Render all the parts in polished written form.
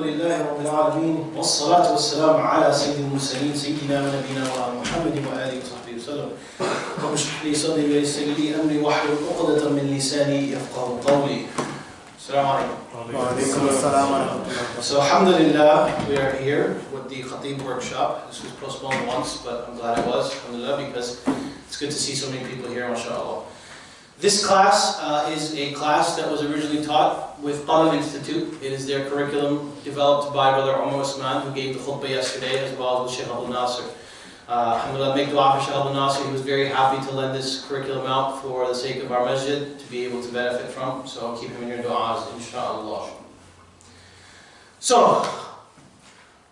لله رب العالمين والصلاة والسلام على سيد المرسلين سيدنا ونبينا محمد وآله وصحبه وسلم. رب اشرح لي صدري ويسر لي أمري واحلل عقدة من لساني يفقهوا قولي. السلام عليكم. وعليكم السلام ورحمة الله. So alhamdulillah, we are here with the Khateeb Workshop. This was postponed once, but I'm glad it was, alhamdulillah, because it's good to see so many people here, mashallah. This class is a class that was originally taught with Talib Institute. It is their curriculum developed by Brother Umar Usman, who gave the khutbah yesterday, as well as with Sheikh Abdul Nasir. Alhamdulillah, make dua for Sheikh Abdul Nasir. He was very happy to lend this curriculum out for the sake of our masjid, to be able to benefit from. So keep him in your du'as, inshaAllah. So,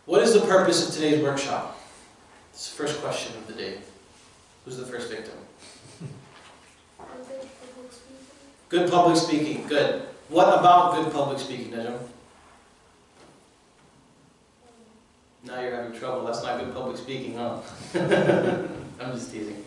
what is the purpose of today's workshop? It's the first question of the day. Who's the first victim? Good public speaking, good. What about good public speaking, Najam? Now you're having trouble. That's not good public speaking, huh? I'm just teasing.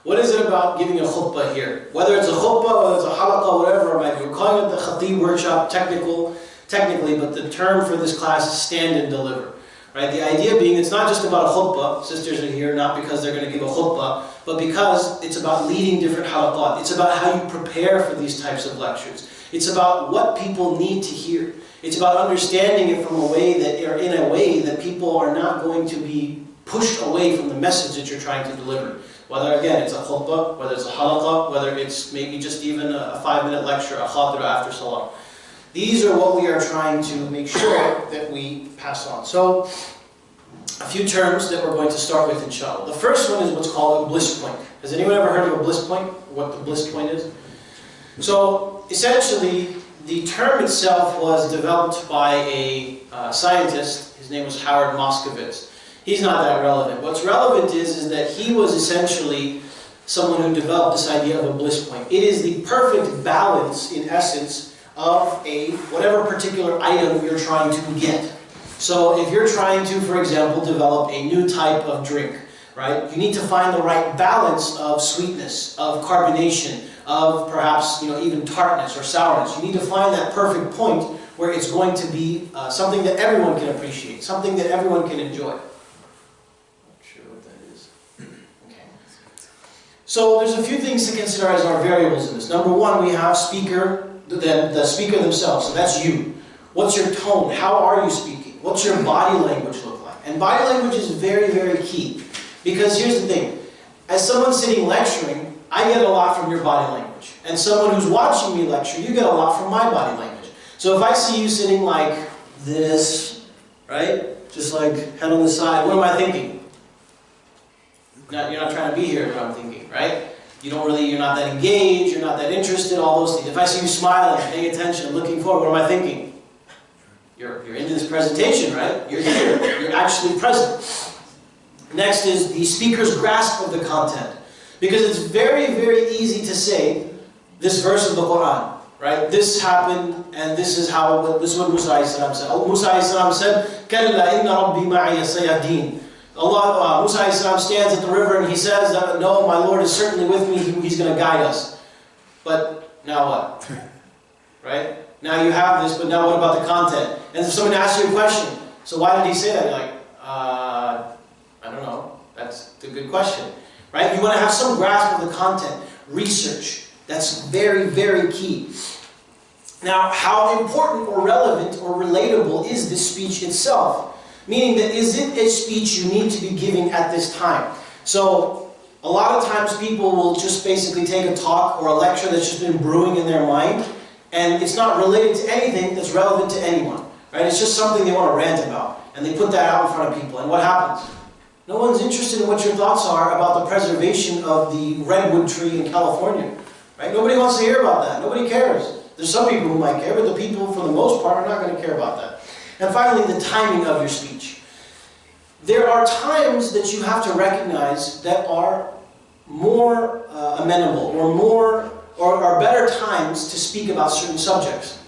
What is it about giving a khutbah here? Whether it's a khutbah, whether it's a halaqah, whatever it might be. We're calling it the Khateeb Workshop technically, but the term for this class is stand and deliver. Right? The idea being it's not just about a khutbah. Sisters are here not because they're going to give a khutbah, but because it's about leading different halaqat. It's about how you prepare for these types of lectures. It's about what people need to hear. It's about understanding it from a way that, or in a way that people are not going to be pushed away from the message that you're trying to deliver. Whether, again, it's a khutbah, whether it's a halaqah, whether it's maybe just even a 5-minute lecture, a khatira after salah. These are what we are trying to make sure that we pass on. So, a few terms that we're going to start with, inshallah. The first one is what's called a bliss point. Has anyone ever heard of a bliss point? What the bliss point is? So, essentially, the term itself was developed by a scientist. His name was Howard Moskowitz. He's not that relevant. What's relevant is that he was essentially someone who developed this idea of a bliss point. It is the perfect balance, in essence, of whatever particular item you're trying to get. So if you're trying to, for example, develop a new type of drink, right? You need to find the right balance of sweetness, of carbonation, of perhaps even tartness or sourness. You need to find that perfect point where it's going to be something that everyone can appreciate, something that everyone can enjoy. Not sure what that is. Okay. So there's a few things to consider as our variables in this. Number one, we have the speaker themselves, so that's you. What's your tone? How are you speaking? What's your body language look like? And body language is very, very key. Because here's the thing. As someone sitting lecturing, I get a lot from your body language. And someone who's watching me lecture, you get a lot from my body language. So if I see you sitting like this, right? Just like head on the side, what am I thinking? You're not trying to be here, is what I'm thinking, right? You're not that engaged, you're not that interested, all those things. If I see you smiling, paying attention, looking forward, what am I thinking? You're into this presentation, right? You're here, you're actually present. Next is the speaker's grasp of the content. Because it's very, very easy to say this verse of the Quran, right? This happened, and this is what Musa a.s. said. Musa a.s. said, كَلَّا إِنَّ رَبِّي مَعِيَ سَيَهْدِينَ. Musa a.s. stands at the river and he says that, no, my Lord is certainly with me, he's going to guide us. But now what? Right? Now you have this, but now what about the content? And if someone asks you a question, so why did he say that? You're like, I don't know. That's a good question. Right? You want to have some grasp of the content. Research. That's very, very key. Now, how important or relevant or relatable is this speech itself? Meaning that, is it a speech you need to be giving at this time? So, a lot of times people will just basically take a talk or a lecture that's just been brewing in their mind, and it's not related to anything that's relevant to anyone. Right? It's just something they want to rant about, and they put that out in front of people, and what happens? No one's interested in what your thoughts are about the preservation of the redwood tree in California. Right? Nobody wants to hear about that. Nobody cares. There's some people who might care, but the people, for the most part, are not going to care about that. And finally, the timing of your speech. There are times that you have to recognize that are more amenable or are better times to speak about certain subjects.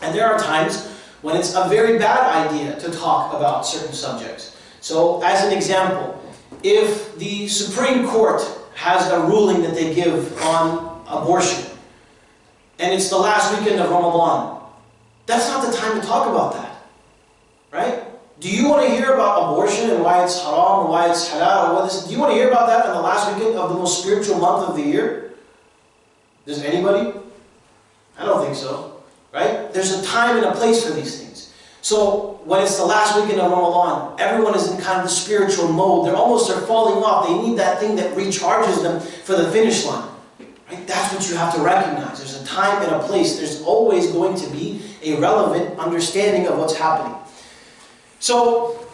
And there are times when it's a very bad idea to talk about certain subjects. So, as an example, if the Supreme Court has a ruling that they give on abortion, and it's the last weekend of Ramadan, that's not the time to talk about that. Do you want to hear about abortion and why it's haram or why it's halal or what this? Do you want to hear about that on the last weekend of the most spiritual month of the year? Does anybody? I don't think so. Right? There's a time and a place for these things. So when it's the last weekend of Ramadan, everyone is in kind of the spiritual mode. They're falling off. They need that thing that recharges them for the finish line. Right? That's what you have to recognize. There's a time and a place. There's always going to be a relevant understanding of what's happening. So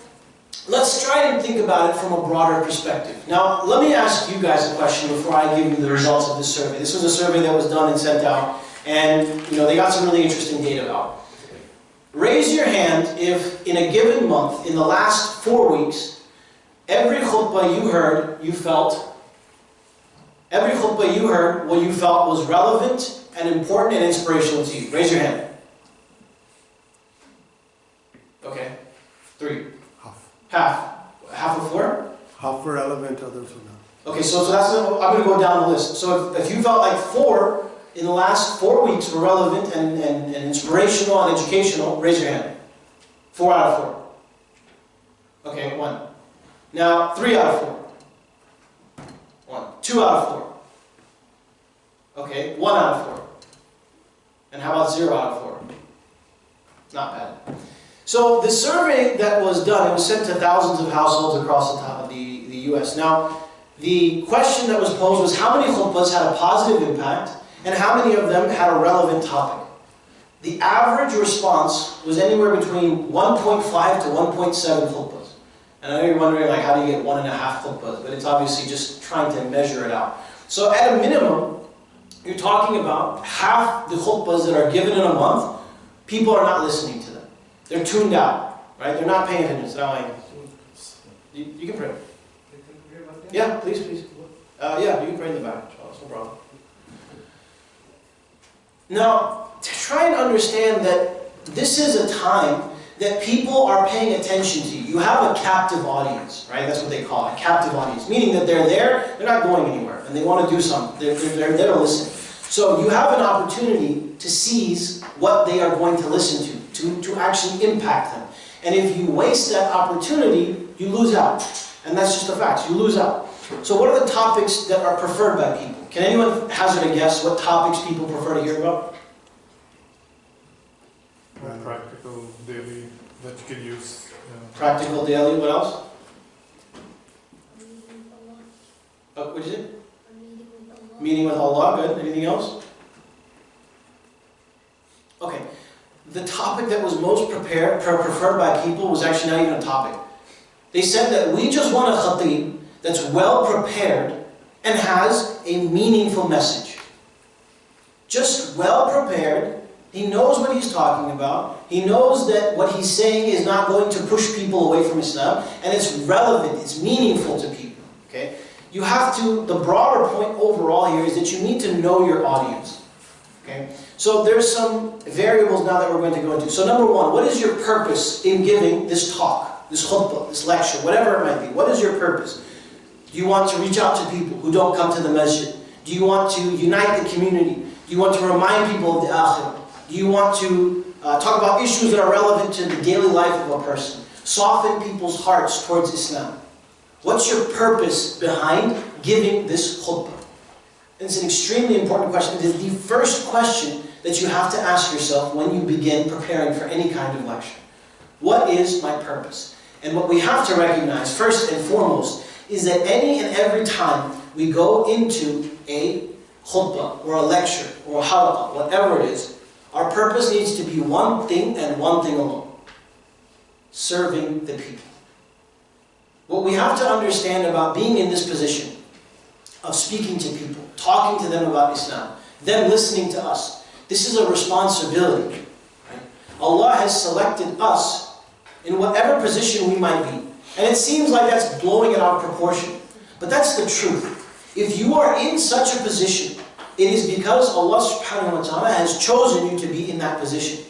let's try and think about it from a broader perspective. Now, let me ask you guys a question before I give you the results of this survey. This was a survey that was done and sent out, and they got some really interesting data out. Raise your hand if in a given month, in the last 4 weeks, every khutbah you heard, what you felt was relevant and important and inspirational to you. Raise your hand. Okay. 3. Half. Half of 4? Half were relevant, others were not. Okay, so that's, I'm going to go down the list. So if you felt like 4 in the last 4 weeks were relevant and inspirational and educational, raise your hand. 4 out of 4. Okay, 1. Now, 3 out of 4. 1. 2 out of 4. Okay, 1 out of 4. And how about 0 out of 4? Not bad. So the survey that was done, it was sent to thousands of households across the U.S. Now, the question that was posed was how many khutbahs had a positive impact and how many of them had a relevant topic. The average response was anywhere between 1.5 to 1.7 khutbahs. And I know you're wondering, like, how do you get 1.5 khutbahs? But it's obviously just trying to measure it out. So at a minimum, you're talking about half the khutbahs that are given in a month, people are not listening to them. They're tuned out, right? They're not paying attention. So like, you can pray. Yeah, please. Yeah, you can pray in the back. It's no problem. Now, to try and understand that this is a time that people are paying attention to you. You have a captive audience, right? That's what they call it, a captive audience. Meaning that they're there, they're not going anywhere, and they want to do something. They're there to listen. So you have an opportunity to seize what they are going to listen to actually impact them. And if you waste that opportunity, you lose out. And that's just a fact, you lose out. So what are the topics that are preferred by people? Can anyone hazard a guess what topics people prefer to hear about? Practical, daily, that you can use. Practical, daily, what else? What is it? Meeting with Allah, good. Anything else? Okay. The topic that was most preferred by people was actually not even a topic. They said that we just want a khateeb that's well prepared and has a meaningful message. Just well prepared. He knows what he's talking about. He knows that what he's saying is not going to push people away from Islam, and it's relevant, it's meaningful to people. Okay? You have to, the broader point overall here is that you need to know your audience. Okay? So there's some variables now that we're going to go into. So number 1, what is your purpose in giving this talk, this khutbah, this lecture, whatever it might be? What is your purpose? Do you want to reach out to people who don't come to the masjid? Do you want to unite the community? Do you want to remind people of the akhirah? Do you want to talk about issues that are relevant to the daily life of a person? Soften people's hearts towards Islam. What's your purpose behind giving this khutbah? And it's an extremely important question. It is the first question that you have to ask yourself when you begin preparing for any kind of lecture. What is my purpose? And what we have to recognize, first and foremost, is that any and every time we go into a khutbah, or a lecture, or a halaqah, whatever it is, our purpose needs to be one thing and one thing alone. Serving the people. What we have to understand about being in this position of speaking to people, talking to them about Islam, them listening to us, this is a responsibility. Right? Allah has selected us in whatever position we might be. And it seems like that's blowing it out of proportion. But that's the truth. If you are in such a position, it is because Allah subhanahu wa ta'ala has chosen you to be in that position.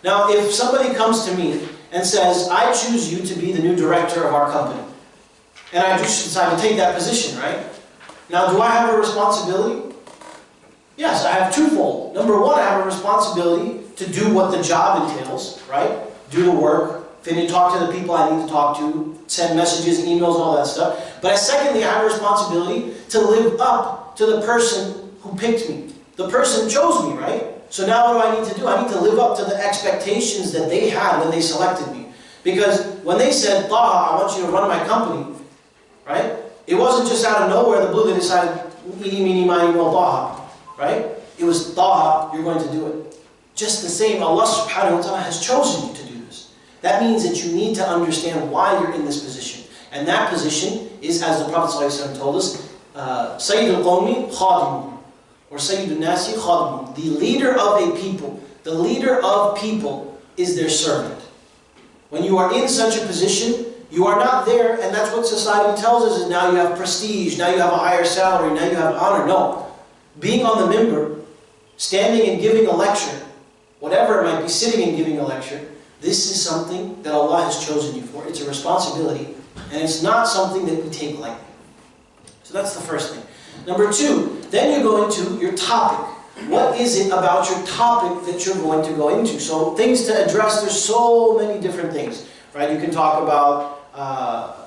Now, if somebody comes to me and says, I choose you to be the new director of our company, and I just decide to take that position, right? Now, do I have a responsibility? Yes, I have twofold. Number 1, I have a responsibility to do what the job entails, right? Do the work, finish, talk to the people I need to talk to, send messages, emails, all that stuff. But secondly, I have a responsibility to live up to the person who picked me. The person chose me, right? So now what do I need to do? I need to live up to the expectations that they had when they selected me. Because when they said, Taha, I want you to run my company, right? It wasn't just out of nowhere, the blue, they decided, eeny, meeny, miny, mo, Taha, right? It was, Taha, you're going to do it. Just the same, Allah subhanahu wa ta'ala has chosen you to do this. That means that you need to understand why you're in this position. And that position is, as the Prophet ﷺ told us, Sayyid al-Qawmi khadimun, or Sayyid al-Nasi khadimun. The leader of a people, the leader of people is their servant. When you are in such a position, you are not there, and that's what society tells us, is now you have prestige, now you have a higher salary, now you have honor. No. Being on the minbar, standing and giving a lecture, whatever it might be, sitting and giving a lecture, this is something that Allah has chosen you for. It's a responsibility, and it's not something that we take lightly. So that's the first thing. Number two, then you go into your topic. What is it about your topic that you're going to go into? So things to address, there's so many different things, right? You can talk about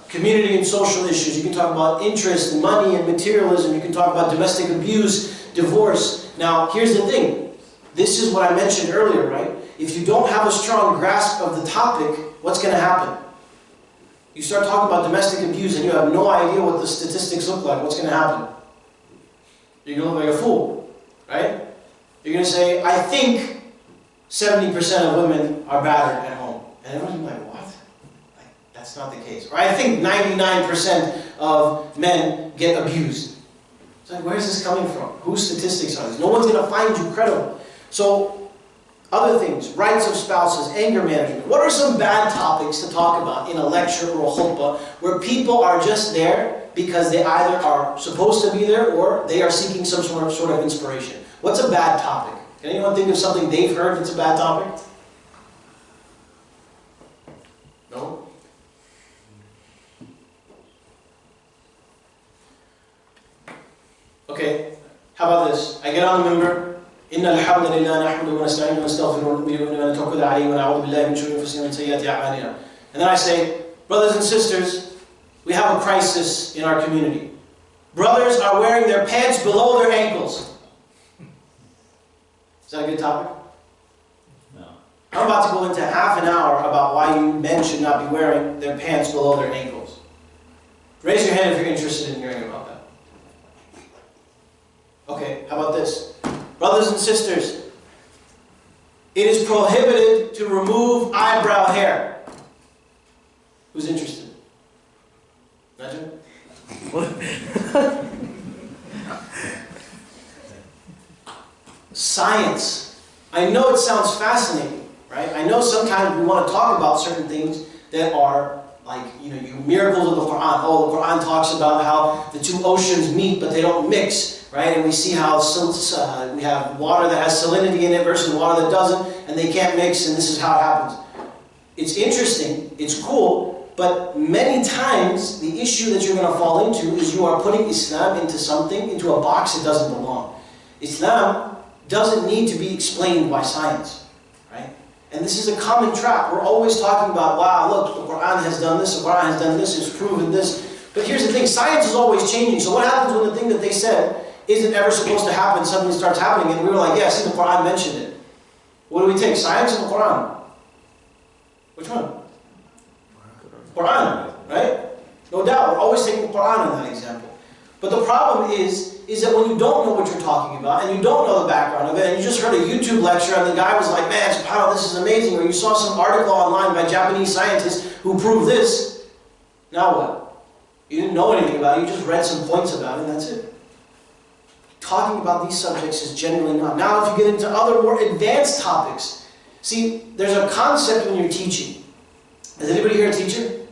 community and social issues. You can talk about interest, money, and materialism. You can talk about domestic abuse, divorce. Now, here's the thing. This is what I mentioned earlier, right? If you don't have a strong grasp of the topic, what's going to happen? You start talking about domestic abuse and you have no idea what the statistics look like. What's going to happen? You're going to look like a fool, right? You're going to say, I think 70% of women are battered at home. And everyone's like, what? Like, that's not the case. Or I think 99% of men get abused. It's like, where is this coming from? Whose statistics are these? No one's going to find you credible. So, other things, rights of spouses, anger management. What are some bad topics to talk about in a lecture or a khutbah where people are just there because they either are supposed to be there or they are seeking some sort of inspiration? What's a bad topic? Can anyone think of something they've heard that's a bad topic? No? Okay, how about this? I get on the minbar. إن الحمد لله نحمده ونستعينه ونستغفره ونؤمن به ونتوكل عليه ونعوذ بالله من شرور أنفسنا ومن سيئات أعمالنا. And then I say, brothers and sisters, we have a crisis in our community. Brothers are wearing their pants below their ankles. Is that a good topic? No. I'm about to go into half an hour about why men should not be wearing their pants below their ankles. Raise your hand if you're interested in hearing about that. Okay, how about this? Brothers and sisters, it is prohibited to remove eyebrow hair. Who's interested? Najim? Science. I know it sounds fascinating, right? I know sometimes we want to talk about certain things that are like, you miracles of the Quran. Oh, the Quran talks about how the two oceans meet, but they don't mix, right? And we see how we have water that has salinity in it versus water that doesn't, and they can't mix, and this is how it happens. It's interesting, it's cool, but many times the issue that you're going to fall into is you are putting Islam into a box that doesn't belong. Islam doesn't need to be explained by science, right? And this is a common trap. We're always talking about, wow, look, the Quran has done this, the Quran has done this, it's proven this. But here's the thing, science is always changing. So what happens when the thing that they said isn't ever supposed to happen suddenly starts happening? And we were like, yeah, see, the Quran mentioned it. What do we take, science or the Quran? Which one? Quran, right? No doubt, we're always taking the Quran in that example. But the problem is that when you don't know what you're talking about, and you don't know the background of it, and you just heard a YouTube lecture, and the guy was like, man, subhanAllah, this is amazing, or you saw some article online by Japanese scientists who proved this, now what? You didn't know anything about it, you just read some points about it, and that's it. Talking about these subjects is generally not. Now, if you get into other more advanced topics, see, there's a concept when you're teaching. Is anybody here a teacher?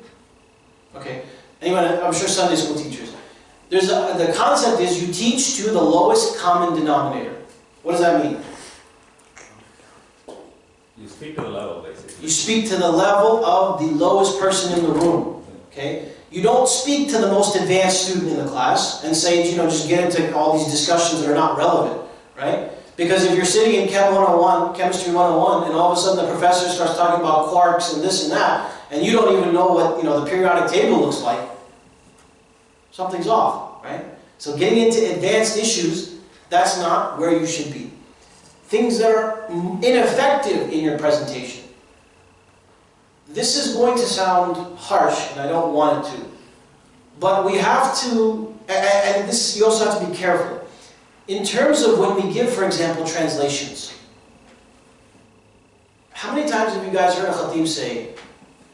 Okay. Anyone? I'm sure Sunday school teachers. The concept is you teach to the lowest common denominator. What does that mean? You speak to the level, basically. You speak to the level of the lowest person in the room. Okay? You don't speak to the most advanced student in the class and say, just get into all these discussions that are not relevant, right? Because if you're sitting in Chem 101, Chemistry 101, and all of a sudden the professor starts talking about quarks and this and that, and you don't even know what the periodic table looks like, something's off, right? So getting into advanced issues, that's not where you should be. Things that are ineffective in your presentation. This is going to sound harsh, and I don't want it to. But we have to, and this you also have to be careful. In terms of when we give, for example, translations. How many times have you guys heard a Khateeb say,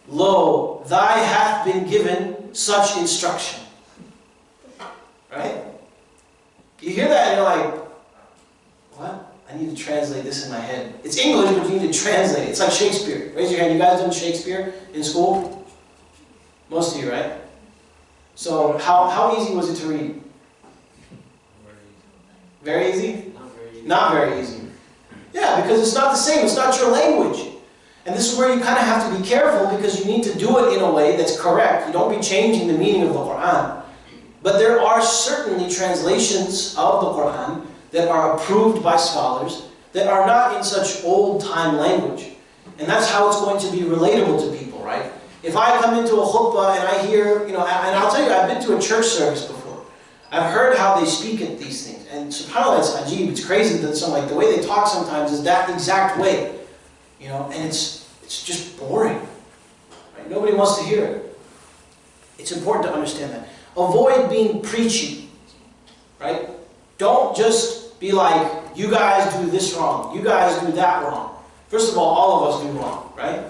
"Lo, thy hath been given such instruction"? Right? You hear that and you're like, what? I need to translate this in my head. It's English, but you need to translate it. It's like Shakespeare. Raise your hand. You guys done Shakespeare in school? Most of you, right? So how easy was it to read? Very easy? Not very easy. Yeah, because it's not the same. It's not your language. And this is where you kind of have to be careful, because you need to do it in a way that's correct. You don't be changing the meaning of the Quran. But there are certainly translations of the Quran that are approved by scholars that are not in such old-time language. And that's how it's going to be relatable to people, right? If I come into a khutbah and I hear, and I'll tell you, I've been to a church service before. I've heard how they speak at these things. And subhanAllah, it's ajib, it's crazy that the way they talk sometimes is that exact way. And it's just boring. Right? Nobody wants to hear it. It's important to understand that. Avoid being preachy. Right? Don't just be like, you guys do this wrong, you guys do that wrong. First of all of us do wrong, right?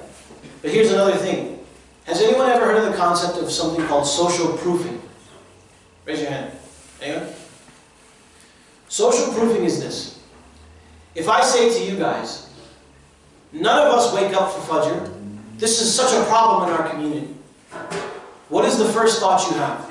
But here's another thing. Has anyone ever heard of the concept of something called social proofing? Raise your hand. Anyone? Social proofing is this. If I say to you guys, none of us wake up for Fajr, this is such a problem in our community. What is the first thought you have?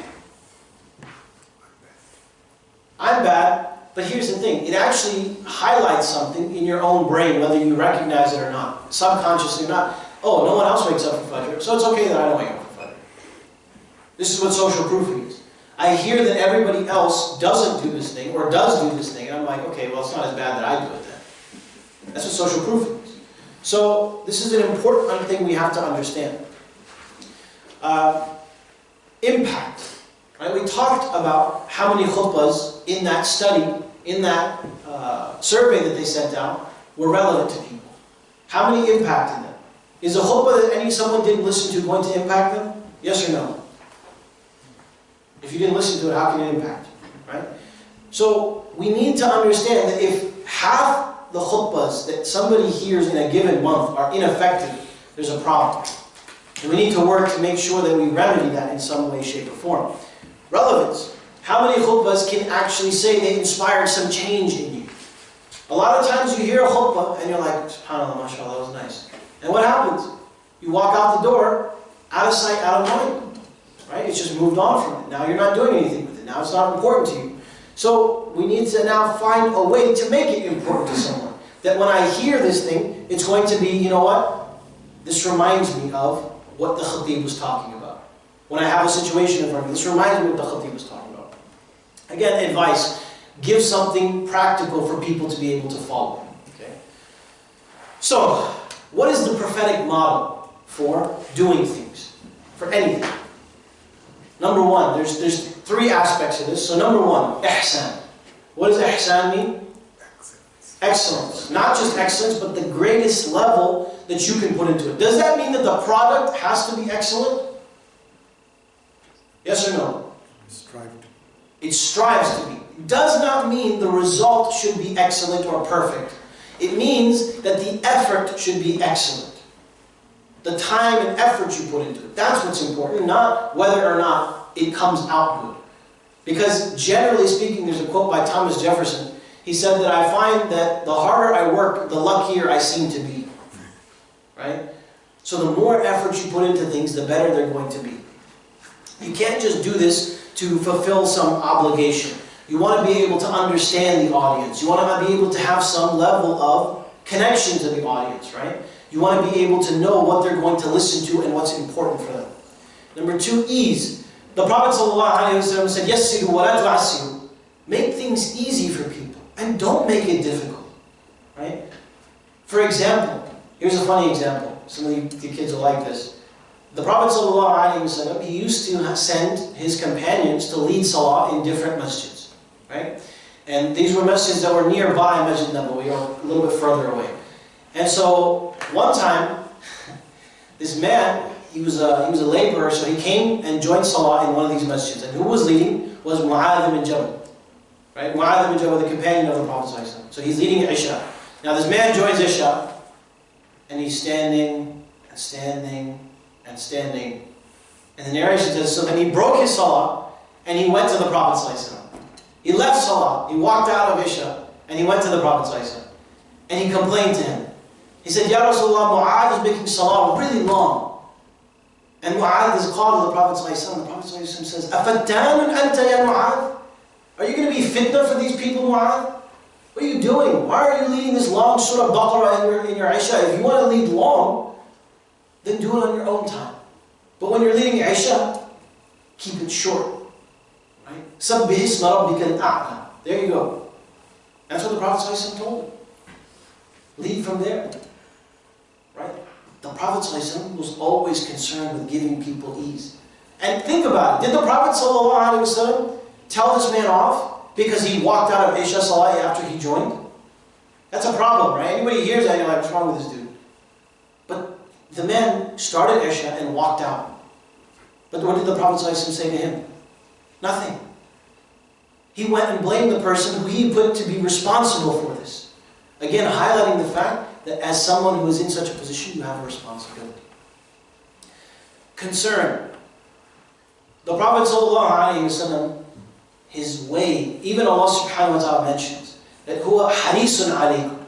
I'm bad, but here's the thing. It actually highlights something in your own brain, whether you recognize it or not. Subconsciously or not. Oh, no one else wakes up for Fajr, so it's okay that I don't wake up for Fajr. This is what social proofing is. I hear that everybody else doesn't do this thing, or does do this thing, and I'm like, okay, well, it's not as bad that I do it then. That's what social proofing is. So, this is an important thing we have to understand. Impact. Right? We talked about how many khutbahs in that study, in that survey that they sent out, were relevant to people. How many impacted them? Is a khutbah that someone didn't listen to going to impact them? Yes or no? If you didn't listen to it, how can it impact you? Right? So we need to understand that if half the khutbahs that somebody hears in a given month are ineffective, there's a problem. And we need to work to make sure that we remedy that in some way, shape, or form. Relevance. How many khutbahs can actually say they inspired some change in you? A lot of times you hear a khutbah and you're like, SubhanAllah, mashallah, that was nice. And what happens? You walk out the door, out of sight, out of mind. Right? It's just moved on from it. Now you're not doing anything with it. Now it's not important to you. So we need to now find a way to make it important to someone. That when I hear this thing, it's going to be, you know what? This reminds me of what the Khateeb was talking about. When I have a situation in front of me, this reminds me of what the Khateeb was talking about. Again, advice. Give something practical for people to be able to follow. Okay? So, what is the prophetic model for doing things? For anything? Number one, there's three aspects of this. So number one, ihsan. What does ihsan mean? Excellence. Not just excellence, but the greatest level that you can put into it. Does that mean that the product has to be excellent? Yes or no? It strives to be. It does not mean the result should be excellent or perfect. It means that the effort should be excellent. The time and effort you put into it. That's what's important, not whether or not it comes out good. Because generally speaking, there's a quote by Thomas Jefferson. He said that I find that the harder I work, the luckier I seem to be. Right? So the more effort you put into things, the better they're going to be. You can't just do this to fulfill some obligation. You want to be able to understand the audience. You want to be able to have some level of connection to the audience, right? You want to be able to know what they're going to listen to and what's important for them. Number two, ease. The Prophet ﷺ said, Yassiru wa la tu'assiru. Make things easy for people and don't make it difficult. right? For example, here's a funny example. Some of the kids will like this. The Prophet ﷺ, he used to send his companions to lead salah in different masjids, right? And these were masjids that were nearby Masjid Nabawi, or a little bit further away. And so, one time, this man, he was a laborer, so he came and joined salah in one of these masjids. And who was leading was Mu'adh ibn Jabal. Right? Mu'adh ibn Jabal, the companion of the Prophet ﷺ. So he's leading Isha. Now this man joins Isha, and he's standing, and standing, and standing. And the narration says, so then he broke his salah, and he went to the Prophet ﷺ. He left salah, he walked out of Isha, and he went to the Prophet ﷺ. And he complained to him. He said, Ya Rasulullah, Mu'adh is making salah really long. And Mu'adh is called to the Prophet ﷺ. The Prophet ﷺ says, أَفَتَّانٌ أَنْتَ يَا Mu'adh? Are you going to be fitna for these people, Mu'adh? What are you doing? Why are you leading this long Surah Baqarah in your Isha? If you want to lead long, then do it on your own time. But when you're leading Isha, keep it short. Right? سَبِّحِ اسْمَ رَبِّكَ الْأَعْلَى. There you go. That's what the Prophet ﷺ told him. Lead from there. Right? The Prophet ﷺ was always concerned with giving people ease. And think about it. Did the Prophet ﷺ tell this man off because he walked out of Isha Salah after he joined? That's a problem, right? Anybody hears that, you're like, what's wrong with this dude? But the man started Isha and walked out. But what did the Prophet ﷺ say to him? Nothing. He went and blamed the person who he put to be responsible for this. Again, highlighting the fact that as someone who is in such a position, you have a responsibility. Concern. The Prophet ﷺ, his way, even Allah subhanahu wa ta'ala mentions that huwa harisun alaykum.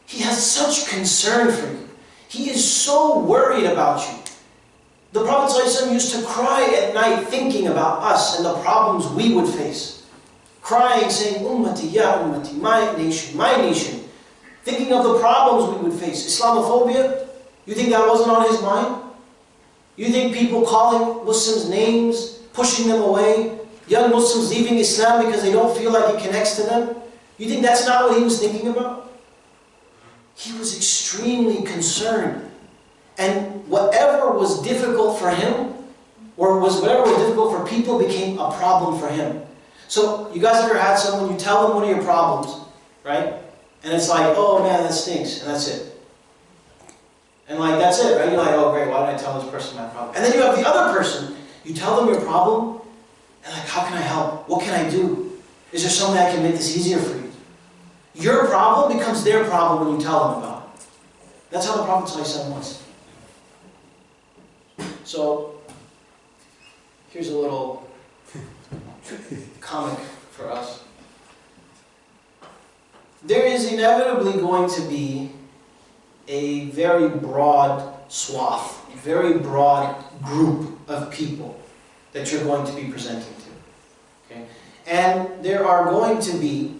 He has such concern for you. He is so worried about you. The Prophet ﷺ used to cry at night thinking about us and the problems we would face. Crying, saying, Ummati, ya Ummati, my nation. Thinking of the problems we would face. Islamophobia, you think that wasn't on his mind? You think people calling Muslims names, pushing them away, young Muslims leaving Islam because they don't feel like it connects to them? You think that's not what he was thinking about? He was extremely concerned. And whatever was difficult for him, or whatever was difficult for people, became a problem for him. So, you guys ever had someone, you tell them one of your problems, right? And it's like, oh man, that stinks, and that's it. And like, that's it, right? You're like, oh great, why did I tell this person my problem? And then you have the other person, you tell them your problem, and like, how can I help? What can I do? Is there something that can make this easier for you? Your problem becomes their problem when you tell them about it. That's how the Prophet ﷺ was. So, here's a little comic for us. There is inevitably going to be a very broad swath, a very broad group of people that you're going to be presenting to. Okay? And there are going to be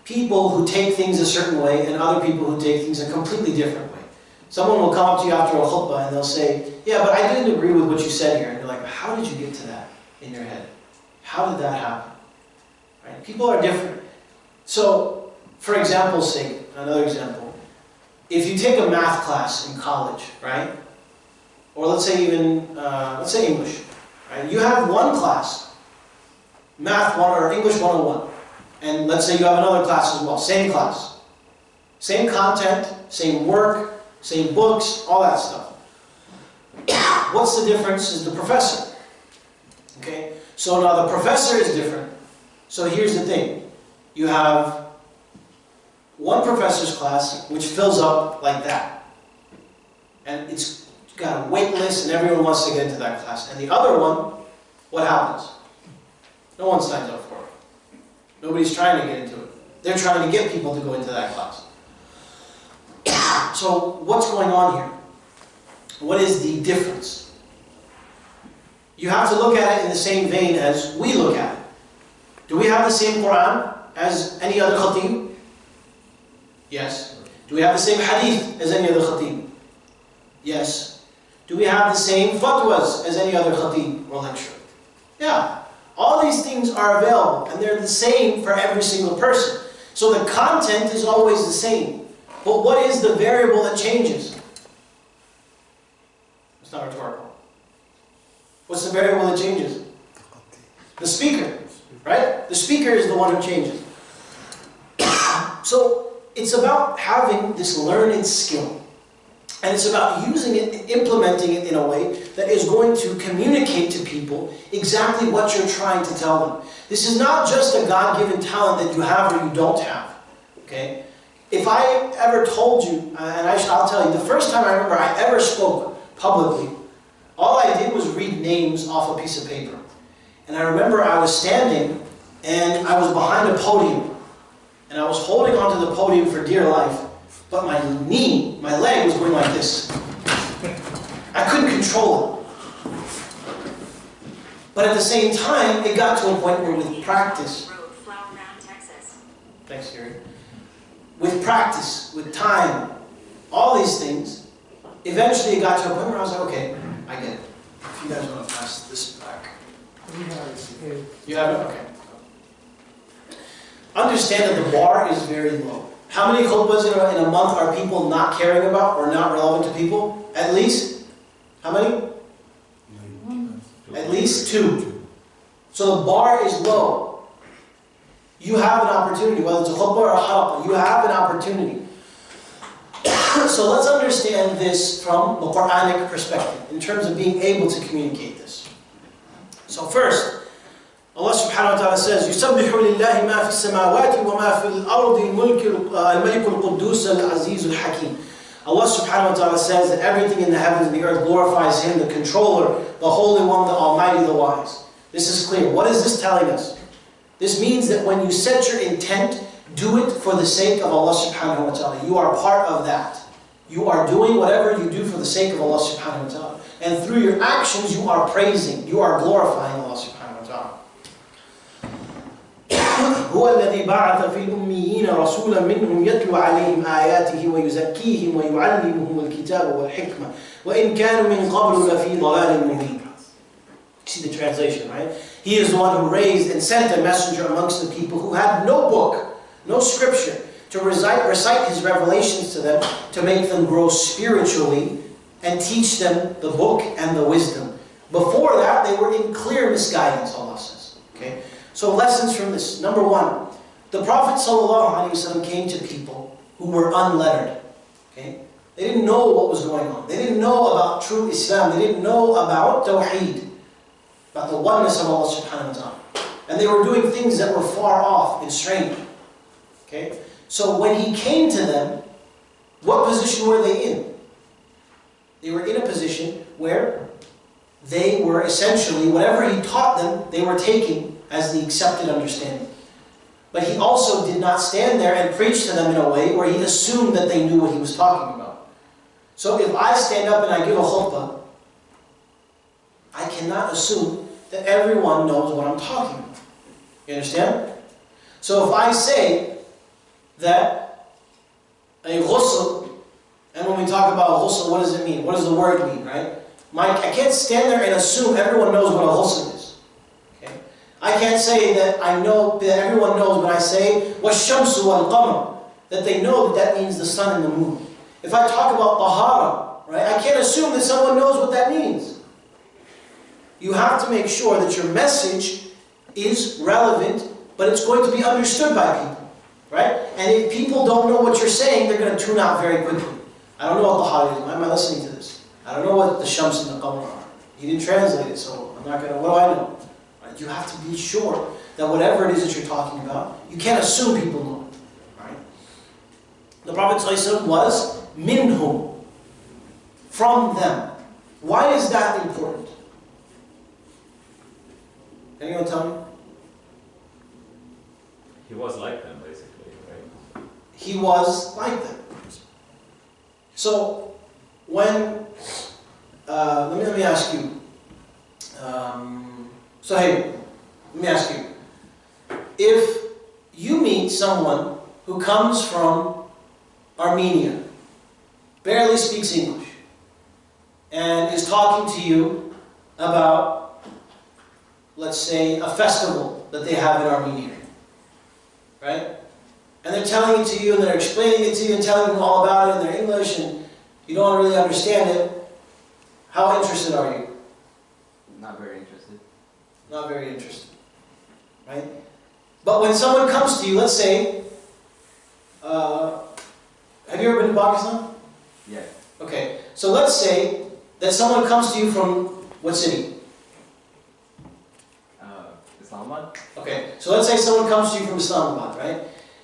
people who take things a certain way and other people who take things a completely different way. Someone will come up to you after a khutbah and they'll say, yeah, but I didn't agree with what you said here. And you're like, how did you get to that in your head? How did that happen? Right? People are different. So, for example's sake, another example, if you take a math class in college, right? Or let's say even, let's say English, right? You have one class, Math 1 or English 101. And let's say you have another class as well, same class. Same content, same work, same books, all that stuff. What's the difference is the professor. Okay? So now the professor is different. So here's the thing. You have one professor's class which fills up like that. And it's got a wait list and everyone wants to get into that class. And the other one, what happens? No one signs up for it. Nobody's trying to get into it. They're trying to get people to go into that class. So what's going on here? What is the difference? You have to look at it in the same vein as we look at it. Do we have the same Quran as any other Khateeb? Yes. Do we have the same Hadith as any other Khateeb? Yes. Do we have the same fatwas as any other Khateeb or lecturer? Yeah. All these things are available and they're the same for every single person. So the content is always the same. But what is the variable that changes? It's not rhetorical. What's the variable that changes? The speaker, right? The speaker is the one who changes. So it's about having this learned skill. And it's about using it and implementing it in a way that is going to communicate to people exactly what you're trying to tell them. This is not just a God-given talent that you have or you don't have. Okay? If I ever told you, and I'll tell you, the first time I remember I ever spoke publicly, all I did was read names off a piece of paper. And I remember I was standing and I was behind a podium. And I was holding onto the podium for dear life. But my leg was going like this. I couldn't control it. But at the same time, it got to a point where with practice, thanks, Gary. With practice, with time, all these things, eventually it got to a point where I was like, okay, I get it. If you guys want to pass this back. You have it? Okay. Understand that the bar is very low. How many khutbahs in a month are people not caring about or not relevant to people? At least? How many? At least 2. So the bar is low. You have an opportunity, whether it's a khutbah or a halaqah, you have an opportunity. So let's understand this from the Quranic perspective, in terms of being able to communicate this. So first, Allah subhanahu wa ta'ala says, يُسَبِّحُ لِلَّهِ مَا فِي السَّمَاوَاتِ وَمَا فِي الْأَرْضِ الْمَلِكُ الْقُدُّوسَ الْعَزِيزُ الْحَكِيمُ. Allah subhanahu wa ta'ala says that everything in the heavens and the earth glorifies Him, the controller, the Holy One, the Almighty, the Wise. This is clear. What is this telling us? This means that when you set your intent, do it for the sake of Allah subhanahu wa ta'ala. You are part of that. You are doing whatever you do for the sake of Allah subhanahu wa ta'ala. And through your actions, you are praising, you are glorifying Allah subhanahu wa ta'ala. هو الذي بعث في الأميين رسولا منهم يتلو عليهم آياته ويزكيهم ويعلمهم الكتاب والحكمة وإن كانوا من قبل لفي ضلال مبين. See the translation, right? He is the one who raised and sent a messenger amongst the people who had no book, no scripture, to recite his revelations to them, to make them grow spiritually and teach them the book and the wisdom. Before that, they were in clear misguidance, Allah says. Okay? So lessons from this. Number 1, the Prophet ﷺ came to people who were unlettered. Okay? They didn't know what was going on. They didn't know about true Islam. They didn't know about Tawheed, about the oneness of Allah subhanahu wa ta'ala. And they were doing things that were far off and strange. Okay? So when he came to them, what position were they in? They were in a position where they were essentially, whatever he taught them, they were taking as the accepted understanding. But he also did not stand there and preach to them in a way where he assumed that they knew what he was talking about. So if I stand up and I give a khutbah, I cannot assume that everyone knows what I'm talking about. You understand? So if I say that a ghusl, and when we talk about ghusl, what does it mean? What does the word mean, right? I can't stand there and assume everyone knows what a ghusl is. Okay? I can't say that I know that everyone knows when I say وَالشَّمْسُ وَالْقَمَرُ, that they know that that means the sun and the moon. If I talk about tahara, right, I can't assume that someone knows what that means. You have to make sure that your message is relevant, but it's going to be understood by people, right? And if people don't know what you're saying, they're going to tune out very quickly. I don't know what tahara is. Why am I listening to this? I don't know what the shams and the qamar are. He didn't translate it, so I'm not going to, what do I know? Right? You have to be sure that whatever it is that you're talking about, you can't assume people know it. Right? The Prophet ﷺ was minhum, from them. Why is that important? Anyone tell me? He was like them, basically, right? He was like them. So, when, let me ask you, so hey, let me ask you, if you meet someone who comes from Armenia, barely speaks English, and is talking to you about, let's say, a festival that they have in Armenia, right? and they're telling it to you, and they're explaining it to you, and telling you all about it in their English, and you don't really understand it, how interested are you? Not very interested. Not very interested. Right? But when someone comes to you, let's say, have you ever been to Pakistan? Yeah. Okay, so let's say that someone comes to you from what city? Islamabad? Okay, so let's say someone comes to you from Islamabad, right?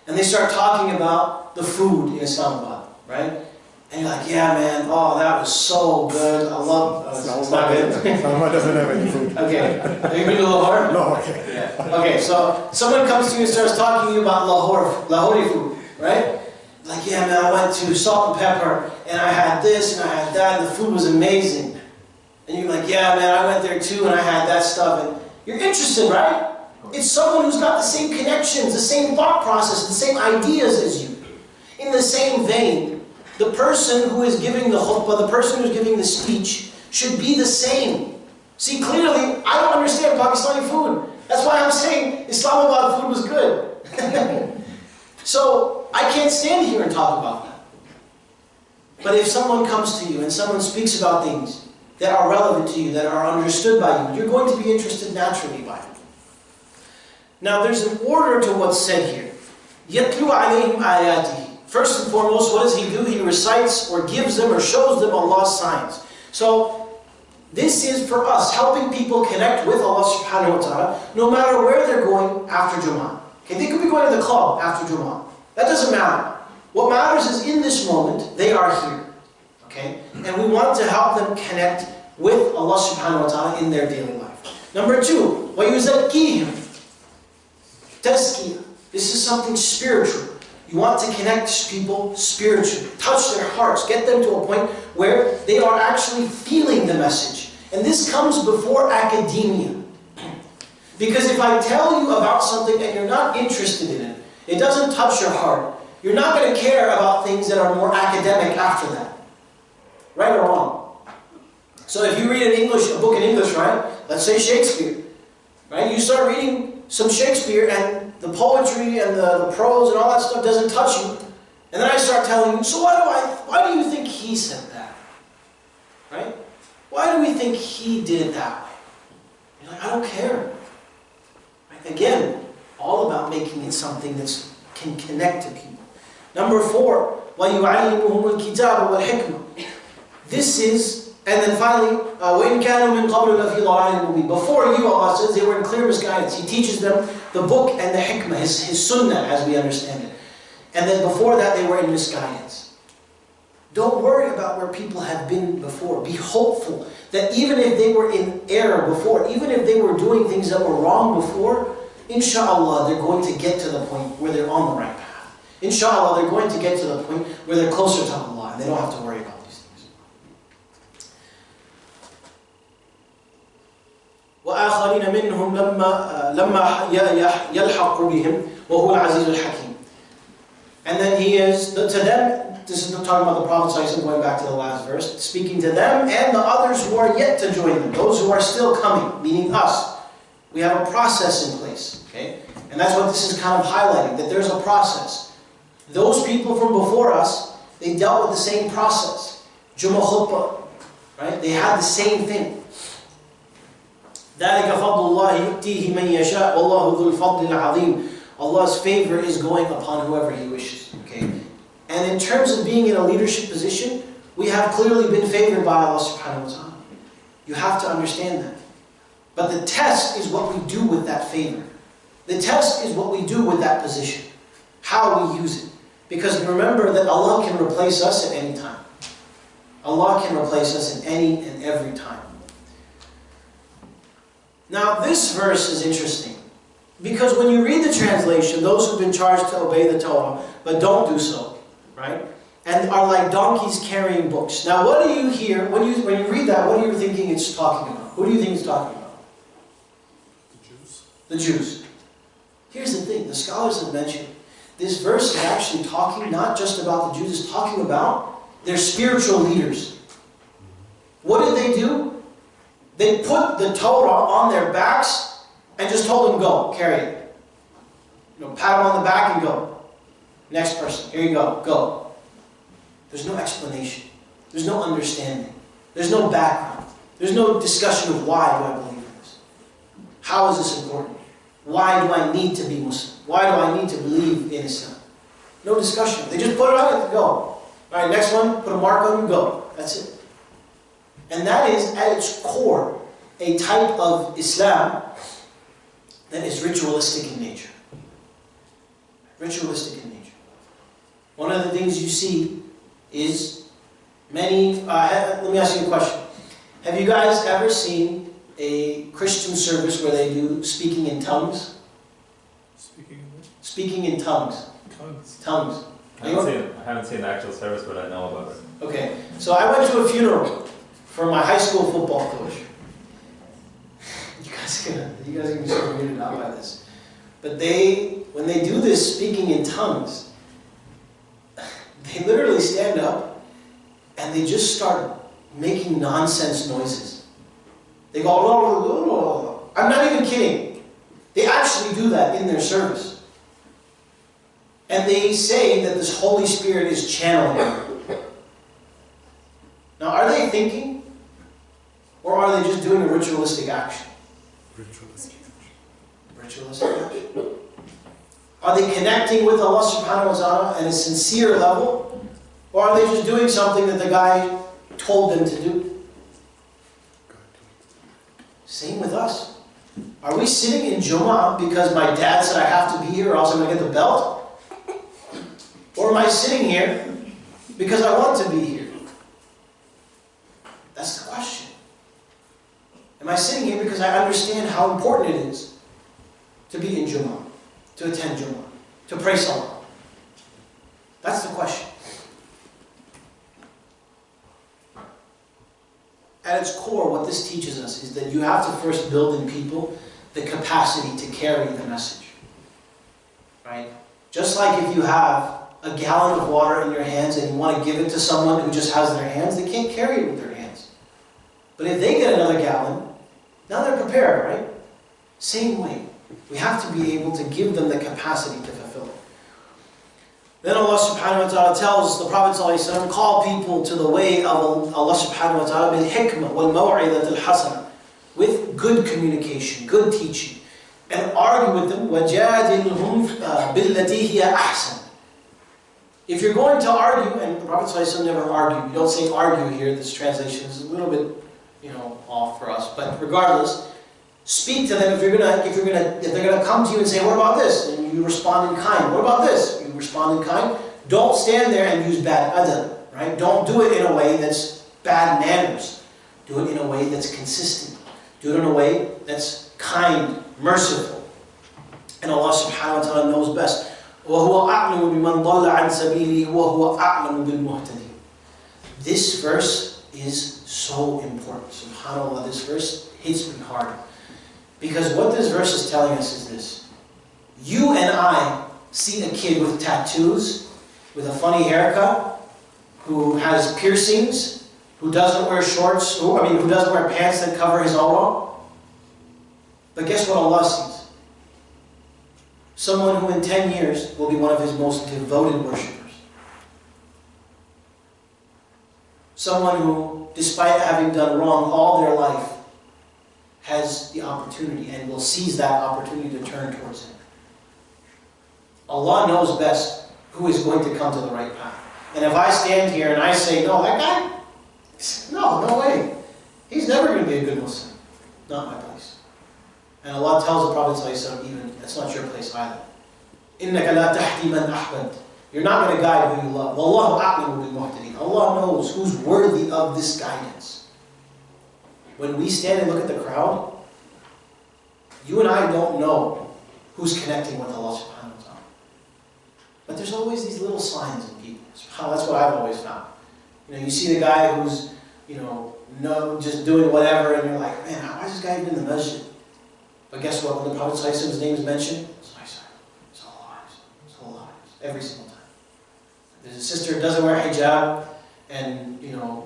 And they start talking about the food in Islamabad, right? And you're like, yeah, man, oh, that was so good. I love it's not good. Islamabad doesn't have any food. Okay, have you been to Lahore? No, okay. Yeah. Okay, so someone comes to you and starts talking to you about Lahori food, right? Like, yeah, man, I went to Salt and Pepper, and I had this, and I had that, and the food was amazing. And you're like, yeah, man, I went there too, and I had that stuff, and you're interested, right? It's someone who's got the same connections, the same thought process, the same ideas as you. In the same vein, the person who is giving the khutbah, the person who's giving the speech, should be the same. See, clearly, I don't understand Pakistani food. That's why I'm saying Islamabad food was good. So, I can't stand here and talk about that. But if someone comes to you and someone speaks about things that are relevant to you, that are understood by you, you're going to be interested naturally by it. Now, there's an order to what's said here. يَتْلُو عَلَيْهِمْ آيَاتِهِ. First and foremost, what does he do? He recites or gives them or shows them Allah's signs. So, this is for us, helping people connect with Allah subhanahu wa ta'ala, no matter where they're going after Jummah. Okay, they could be going to the club after Jummah. That doesn't matter. What matters is in this moment, they are here. Okay? And we want to help them connect with Allah subhanahu wa ta'ala in their daily life. Number two, وَيُزَكِّيهِمْ. Tazkiyah. This is something spiritual. You want to connect people spiritually. Touch their hearts. Get them to a point where they are actually feeling the message. And this comes before academia. Because if I tell you about something and you're not interested in it, it doesn't touch your heart, you're not going to care about things that are more academic after that. Right or wrong? So if you read a book in English, right? Let's say Shakespeare. Right? You start reading some Shakespeare and the poetry and the prose and all that stuff doesn't touch you. And then I start telling you, so why do you think he said that? Right? Why do we think he did that way? You're like, I don't care. Right? Again, all about making it something that can connect to people. Number 4, وَيُعَلِّمُهُمُ الْكِتَابَ وَالْحِكْمَةِ. This is, and then finally, وَإِنْ كَانُوا مِنْ قَبْلُ لَفِي ضَلَالٍ مُبِينٍ. Before you, Allah says, they were in clear misguidance. He teaches them the book and the hikmah, his sunnah as we understand it. And then before that, they were in misguidance. Don't worry about where people have been before. Be hopeful that even if they were in error before, even if they were doing things that were wrong before, inshallah, they're going to get to the point where they're on the right path. Inshallah, they're going to get to the point where they're closer to Allah and they don't have to worry about these things. وَآخَرِينَ مِنْهُمْ لَمَّا يَلْحَقُ بِهِمْ وَهُوَ الْعَزِيزُ الْحَكِيمُ. And then he is, to them, this is talking about the Prophet, going back to the last verse, speaking to them and the others who are yet to join them, those who are still coming, meaning us. We have a process in place, okay? And that's what this is kind of highlighting, that there's a process. Those people from before us, they dealt with the same process. Jummah khutbah, right? They had the same thing. ذَلِكَ فَضْلُ اللَّهِ يُؤْتِيهِ مَنْ يَشَاءُ وَاللَّهُ ذُو الْفَضْلِ الْعَظِيمِ. Allah's favor is going upon whoever He wishes, okay? And in terms of being in a leadership position, we have clearly been favored by Allah subhanahu wa ta'ala. You have to understand that. But the test is what we do with that favor. The test is what we do with that position. How we use it. Because remember that Allah can replace us at any time. Allah can replace us in any and every time. Now this verse is interesting. Because when you read the translation, those who've been charged to obey the Torah, but don't do so, right? And are like donkeys carrying books. Now what do you hear, when you read that, what are you thinking it's talking about? Who do you think it's talking about? The Jews. The Jews. Here's the thing, the scholars have mentioned, this verse is actually talking not just about the Jews, it's talking about their spiritual leaders. What did they do? They put the Torah on their backs and just told them, go, carry it. Pat them on the back and go. Next person. Here you go. Go. There's no explanation. There's no understanding. There's no background. There's no discussion of why do I believe in this. How is this important? Why do I need to be Muslim? Why do I need to believe in Islam? No discussion. They just put it on and go. All right, next one. Put a mark on and go. That's it. And that is, at its core, a type of Islam that is ritualistic in nature. Ritualistic in nature. One of the things you see is many... let me ask you a question. Have you guys ever seen a Christian service where they do speaking in tongues? Speaking in tongues. Tongues. I haven't seen the actual service, but I know about it. Okay, so I went to a funeral for my high school football coach. You guys are gonna be so weirded out by this. But when they do this speaking in tongues, they literally stand up and they just start making nonsense noises. They go, oh, I'm not even kidding. They actually do that in their service. And they say that this Holy Spirit is channeling them. Now, are they thinking? Or are they just doing a ritualistic action? Ritualistic. Ritualistic action. Are they connecting with Allah subhanahu wa ta'ala at a sincere level? Or are they just doing something that the guy told them to do? Same with us. Are we sitting in Jumu'ah because my dad said I have to be here or else I'm going to get the belt? Or am I sitting here because I want to be here? That's the question. Am I sitting here because I understand how important it is to be in Jumu'ah, to attend Jumu'ah, to pray Salah? That's the question. At its core, what this teaches us is that you have to first build in people the capacity to carry the message. Right? Just like if you have a gallon of water in your hands and you want to give it to someone who just has their hands, they can't carry it with their hands. But if they get another gallon, now they're prepared, right? Same way. We have to be able to give them the capacity to fulfill it. Then Allah subhanahu wa ta'ala tells the Prophet ﷺ, call people to the way of Allah subhanahu wa ta'ala bil-hikmah wal-maw'idat al-hasana, with good communication, good teaching, and argue with them, وَجَادِلْهُمْ بِالَّتِي هِيَ أَحْسَنُ. If you're going to argue, and the Prophet ﷺ never argued, you don't say argue here, this translation is a little bit, off for us, but regardless, speak to them if they're gonna come to you and say, what about this? And you respond in kind. What about this? You respond in kind. Don't stand there and use bad adab, right? Don't do it in a way that's bad manners. Do it in a way that's consistent. Do it in a way that's kind, merciful. And Allah subhanahu wa ta'ala knows best. وَهُوَ أَعْلَمُ بِمَنْ ضَلَّ عَنْ سَبِيلِهِ وَهُوَ أَعْلَمُ بِالْمُهْتَدِينَ. This verse is so important. SubhanAllah, this verse hits me hard. Because what this verse is telling us is this. You and I see a kid with tattoos, with a funny haircut, who has piercings, who doesn't wear shorts, who doesn't wear pants that cover his awrah. But guess what Allah sees? Someone who in 10 years will be one of His most devoted worshippers. Someone who, despite having done wrong all their life, has the opportunity and will seize that opportunity to turn towards Him. Allah knows best who is going to come to the right path. And if I stand here and I say, no, that guy, no way. He's never going to be a good Muslim. Not my place. And Allah tells the Prophet ﷺ even, that's not your place either. إِنَّكَ لَا تَحْدِي مَنْ أَحْبَبْتَ. You're not going to guide who you love. وَاللَّهُ أَعْلَمُ بِالْمُهْتَدِينَ. Allah knows who's worthy of this guidance. When we stand and look at the crowd, you and I don't know who's connecting with Allah subhanahu wa ta'ala. But there's always these little signs in people. That's what I've always found. You see the guy who's, just doing whatever, and you're like, man, why is this guy even in the masjid? But guess what? When the Prophet ﷺ's name is mentioned, it's all eyes. Every single time. There's a sister who doesn't wear hijab, and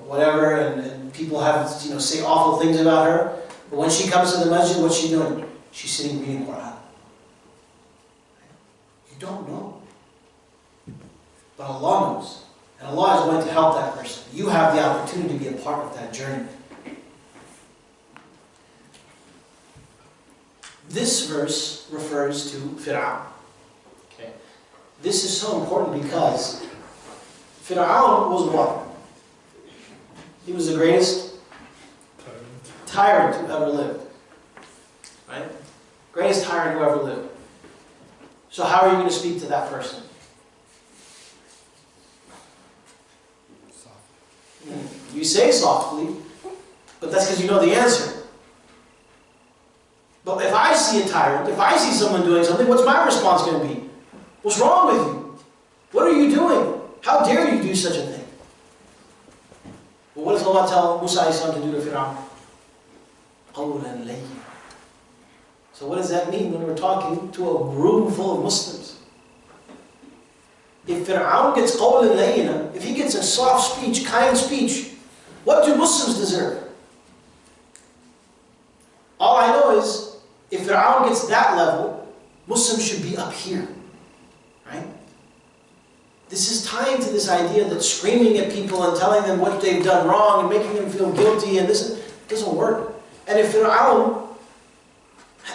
whatever, and people have say awful things about her. But when she comes to the masjid, what's she doing? She's sitting reading Quran. You don't know. But Allah knows. And Allah is going to help that person. You have the opportunity to be a part of that journey. This verse refers to Fir'aun. Okay. This is so important because Fir'aun was what? He was the greatest tyrant who ever lived. Right? Greatest tyrant who ever lived. So how are you going to speak to that person? You say softly, but that's because you know the answer. But if I see a tyrant, if I see someone doing something, what's my response going to be? What's wrong with you? What are you doing? How dare you do such a thing? Well, what does Allah tell Musa to do to Fir'aun? قَوْلًا لَيِّنًا. So what does that mean when we're talking to a room full of Muslims? If Fir'aun gets قَوْلًا لَيِّنًا, if he gets a soft speech, kind speech, what do Muslims deserve? All I know is, if Fir'aun gets that level, Muslims should be up here. Right? This is tying to this idea that screaming at people and telling them what they've done wrong and making them feel guilty and this doesn't work. And if Fir'aun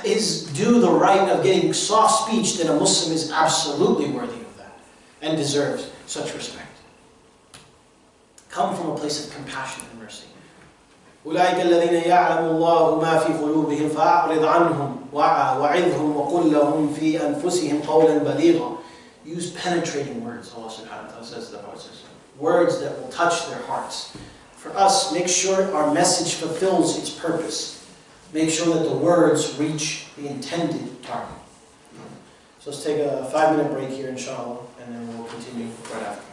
is due the right of getting soft speech, then a Muslim is absolutely worthy of that and deserves such respect. Come from a place of compassion and mercy. أولئك الذين يعلم الله ما في قلوبهم فأعرض عنهم وعظهم وقل لهم في أنفسهم قولا بليغا. Use penetrating words, Allah subhanahu wa ta'ala says to the Prophet. Words that will touch their hearts. For us, make sure our message fulfills its purpose. Make sure that the words reach the intended target. So let's take a 5-minute break here, inshallah, and then we'll continue right after.